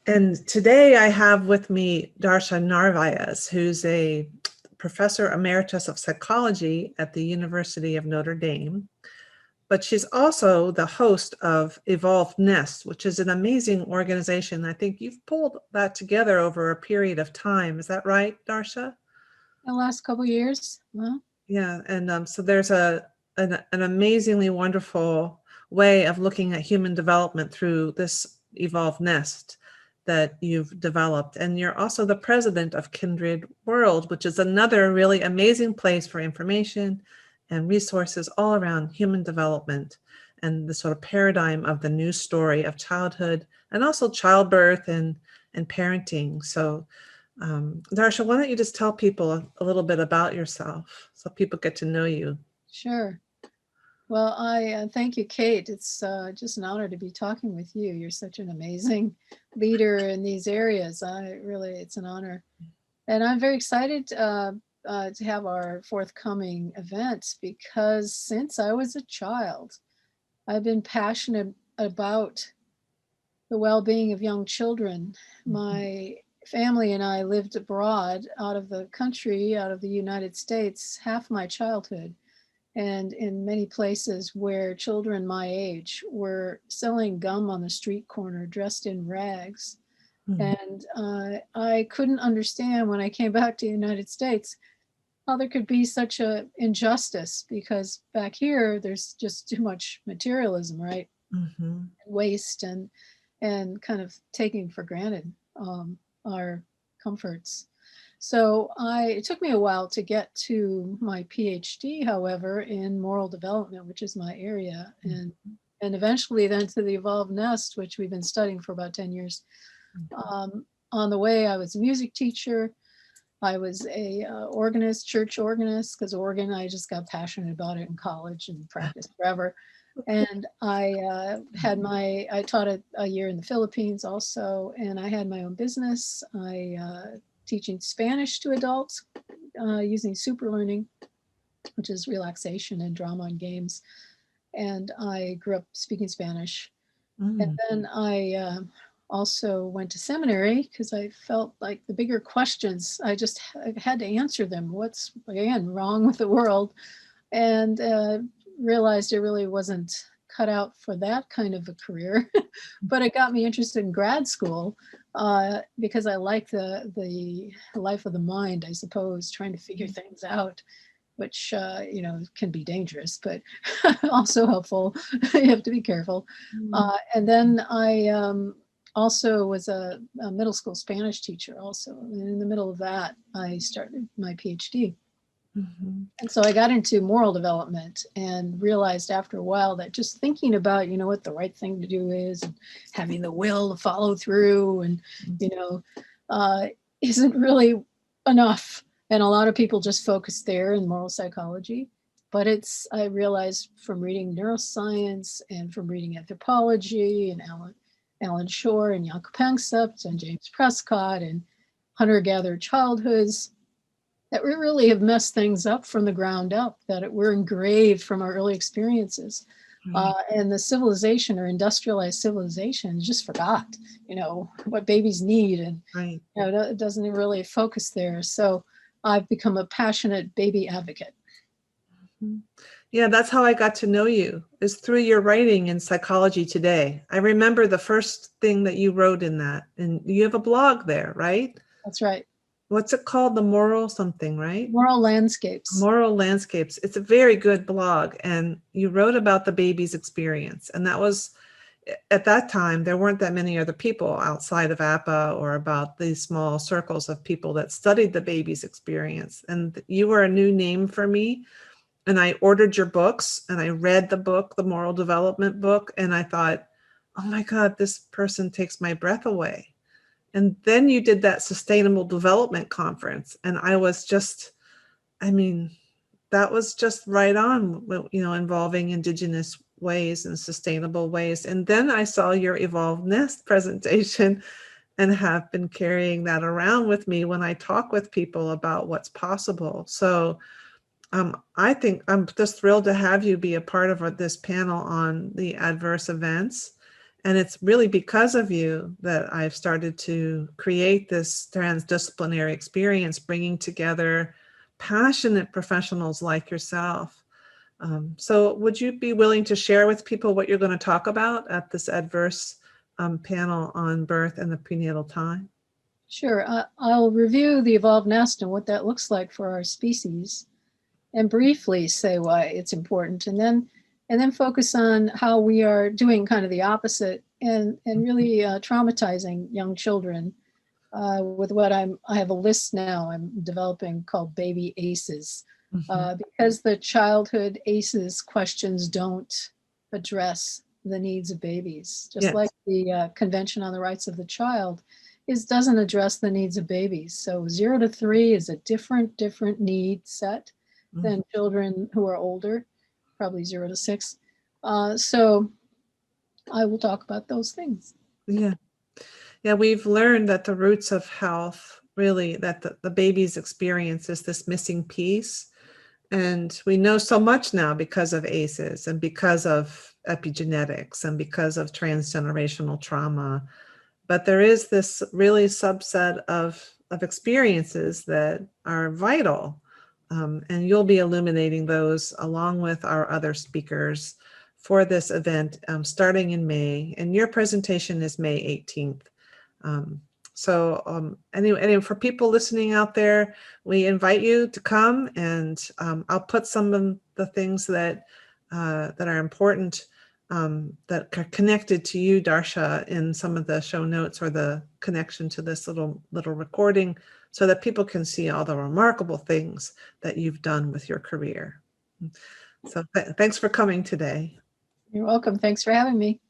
And today I have with me Darcia Narvaez, who's a professor emeritus of psychology at the University of Notre Dame. But she's also the host of Evolved Nest, which is an amazing organization. I think you've pulled that together over a period of time. Is that right, Darcia? The last couple years. Well, Yeah, and so there's an amazingly wonderful way of looking at human development through this evolved nest that you've developed. And you're also the president of Kindred World, which is another really amazing place for information and resources all around human development and the sort of paradigm of the new story of childhood and also childbirth and parenting. So Darcia, why don't you just tell people a little bit about yourself so people get to know you? sure. Well, I thank you, Kate. It's just an honor to be talking with you. You're such an amazing leader in these areas. It's an honor. And I'm very excited to have our forthcoming events because since I was a child, I've been passionate about the well being of young children. My family and I lived abroad out of the country, out of the United States, half my childhood. And in many places where children my age were selling gum on the street corner dressed in rags. Mm, And I couldn't understand when I came back to the United States how there could be such a injustice because back here there's just too much materialism, right? mhm, Waste and kind of taking for granted our comforts. It took me a while to get to my PhD, however, in moral development, which is my area, and eventually then to the Evolved Nest, which we've been studying for about 10 years. On the way, I was a music teacher. I was a organist, church organist, because organ, I just got passionate about it in college and practiced forever. And I taught a year in the Philippines also, and I had my own business. Teaching Spanish to adults using super learning, which is relaxation and drama and games. And I grew up speaking Spanish. And mm, then I also went to seminary because I felt like the bigger questions, I had to answer them. What's, again, wrong with the world? And realized it really wasn't cut out for that kind of a career. But it got me interested in grad school because I like the life of the mind, I suppose, trying to figure things out, which can be dangerous, but also helpful. You have to be careful. mm, And then I also was a middle school Spanish teacher. Also, and in the middle of that, I started my PhD. mhm, And so I got into moral development and realized after a while that just thinking about, what the right thing to do is and having the will to follow through and, you know, uh, isn't really enough. And a lot of people just focus there in moral psychology. But I realized from reading neuroscience and from reading anthropology and Alan Shore and Jakob Panksepp and James Prescott and hunter-gatherer childhoods that we really have messed things up from the ground up, that we're engraved from our early experiences. right, And the civilization or industrialized civilization just forgot, what babies need. And, right. it doesn't really focus there. So I've become a passionate baby advocate. Mhm. Yeah, that's how I got to know you, is through your writing in Psychology Today. I remember the first thing that you wrote in that, and you have a blog there, right? That's right. What's it called? The Moral something, right? Moral landscapes. Moral Landscapes. It's a very good blog, and you wrote about the baby's experience. And that was, at that time, there weren't that many other people outside of APA or about these small circles of people that studied the baby's experience. And you were a new name for me. And I ordered your books and I read the book, the moral development book, and I thought, oh my God, this person takes my breath away. And then you did that sustainable development conference, and I was just, I mean, that was just right on, involving indigenous ways and sustainable ways. And then I saw your Evolved Nest presentation and have been carrying that around with me when I talk with people about what's possible. So I think I'm just thrilled to have you be a part of this panel on the adverse events. And it's really because of you that I've started to create this transdisciplinary experience, bringing together passionate professionals like yourself. So would you be willing to share with people what you're going to talk about at this adverse panel on birth and the prenatal time? Sure. I'll review the evolved nest and what that looks like for our species, and briefly say why it's important, and then focus on how we are doing kind of the opposite and really traumatizing young children with what I have a list now I'm developing called Baby ACEs, because the childhood ACEs questions don't address the needs of babies, just like Yes. the Convention on the Rights of the Child doesn't address the needs of babies. So 0 to 3 is a different need set than children who are older, probably 0 to 6. So I will talk about those things. Yeah. Yeah, we've learned that the roots of health, really, that the baby's experience is this missing piece. And we know so much now because of ACEs and because of epigenetics and because of transgenerational trauma. But there is this really subset of experiences that are vital. And you'll be illuminating those along with our other speakers for this event starting in May. And your presentation is May 18th. Anyway, for people listening out there, we invite you to come, and I'll put some of the things that that are important that are connected to you, Darcia, in some of the show notes or the connection to this little recording, so that people can see all the remarkable things that you've done with your career. So thanks for coming today. You're welcome. Thanks for having me.